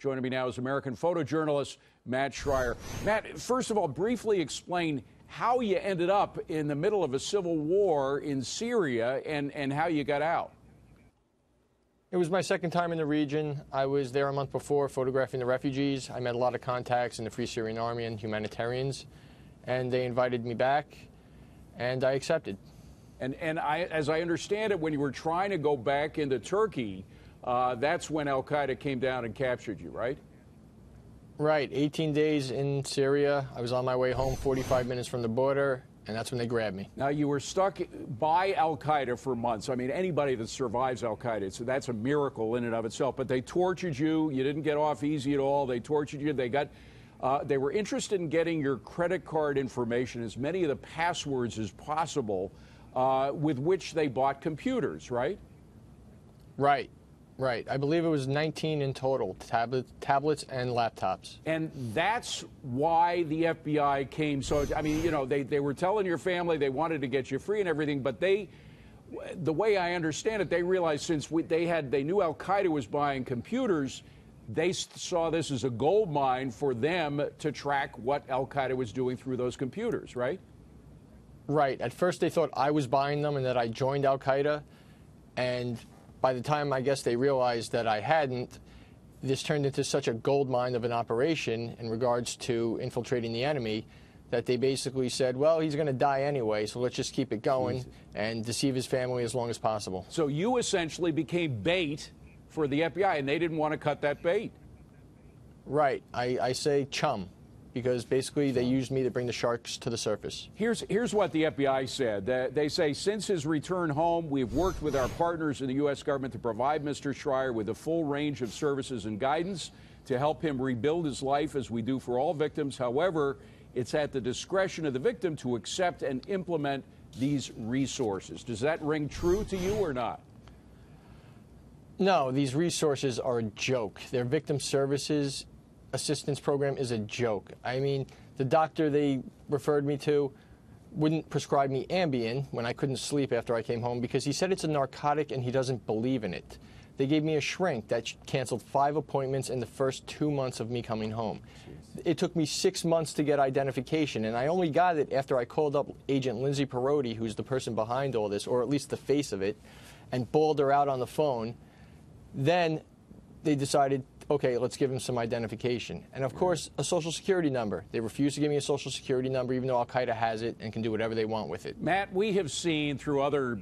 Joining me now is American photojournalist Matt Schrier. Matt, first of all, briefly explain how you ended up in the middle of a civil war in Syria and how you got out. It was my second time in the region. I was there a month before photographing the refugees. I met a lot of contacts in the Free Syrian Army and humanitarians, and they invited me back, and I accepted. And as I understand it, when you were trying to go back into Turkey, that's when al-Qaeda came down and captured you, right? Right. 18 days in Syria. I was on my way home 45 minutes from the border, and that's when they grabbed me. Now, you were stuck by al-Qaeda for months. I mean, anybody that survives al-Qaeda, so that's a miracle in and of itself. But they tortured you. You didn't get off easy at all. They tortured you. They were interested in getting your credit card information, as many of the passwords as possible, with which they bought computers, right? Right. Right. I believe it was 19 in total, tablets and laptops. And that's why the FBI came. So, I mean, you know, they were telling your family they wanted to get you free and everything, but the way I understand it, they realized since they knew al-Qaeda was buying computers, they saw this as a gold mine for them to track what al-Qaeda was doing through those computers, right? Right. At first they thought I was buying them and that I joined al-Qaeda, and by the time I guess they realized that I hadn't, this turned into such a gold mine of an operation in regards to infiltrating the enemy that they basically said, well, he's going to die anyway, so let's just keep it going and deceive his family as long as possible. So you essentially became bait for the FBI, and they didn't want to cut that bait. Right. I say chum, because basically they used me to bring the sharks to the surface. Here's what the FBI said. They say, since his return home, we've worked with our partners in the U.S. government to provide Mr. Schrier with a full range of services and guidance to help him rebuild his life as we do for all victims. However, it's at the discretion of the victim to accept and implement these resources. Does that ring true to you or not? No, these resources are a joke. Their victim services assistance program is a joke. I mean, the doctor they referred me to wouldn't prescribe me Ambien when I couldn't sleep after I came home because he said it's a narcotic and he doesn't believe in it. They gave me a shrink that canceled 5 appointments in the first 2 months of me coming home. It took me 6 months to get identification, and I only got it after I called up Agent Lindsay Perotti, who's the person behind all this, or at least the face of it, and bawled her out on the phone. Then they decided, okay, let's give him some identification. And of course, a social security number. They refused to give me a social security number, even though al-Qaeda has it and can do whatever they want with it. Matt, we have seen through other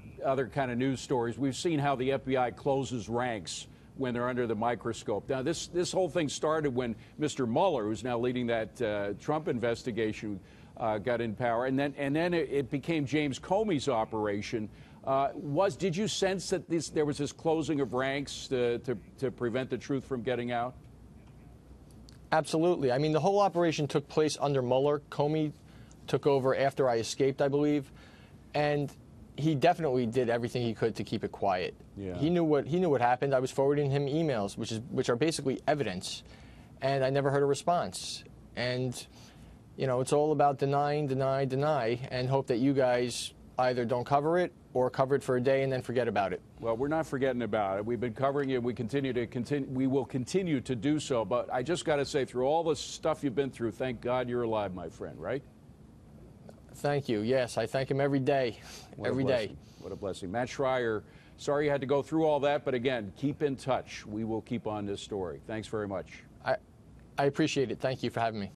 kind of news stories, we've seen how the FBI closes ranks when they're under the microscope. Now, this whole thing started when Mr. Mueller, who's now leading that Trump investigation, got in power, and then it became James Comey's operation. Did you sense that there was this closing of ranks to prevent the truth from getting out? Absolutely. I mean, the whole operation took place under Mueller. Comey took over after I escaped, I believe, and he definitely did everything he could to keep it quiet. Yeah. He knew what happened. I was forwarding him emails, which are basically evidence, and I never heard a response. And you know, it's all about deny, and hope that you guys either don't cover it or cover it for a day and then forget about it. Well, we're not forgetting about it. We've been covering it. We will continue to do so. But I just got to say, through all the stuff you've been through, thank God you're alive, my friend, right? Thank you. Yes, I thank him every day. Every day. What a blessing. Matt Schrier, sorry you had to go through all that, but again, keep in touch. We will keep on this story. Thanks very much. I appreciate it. Thank you for having me.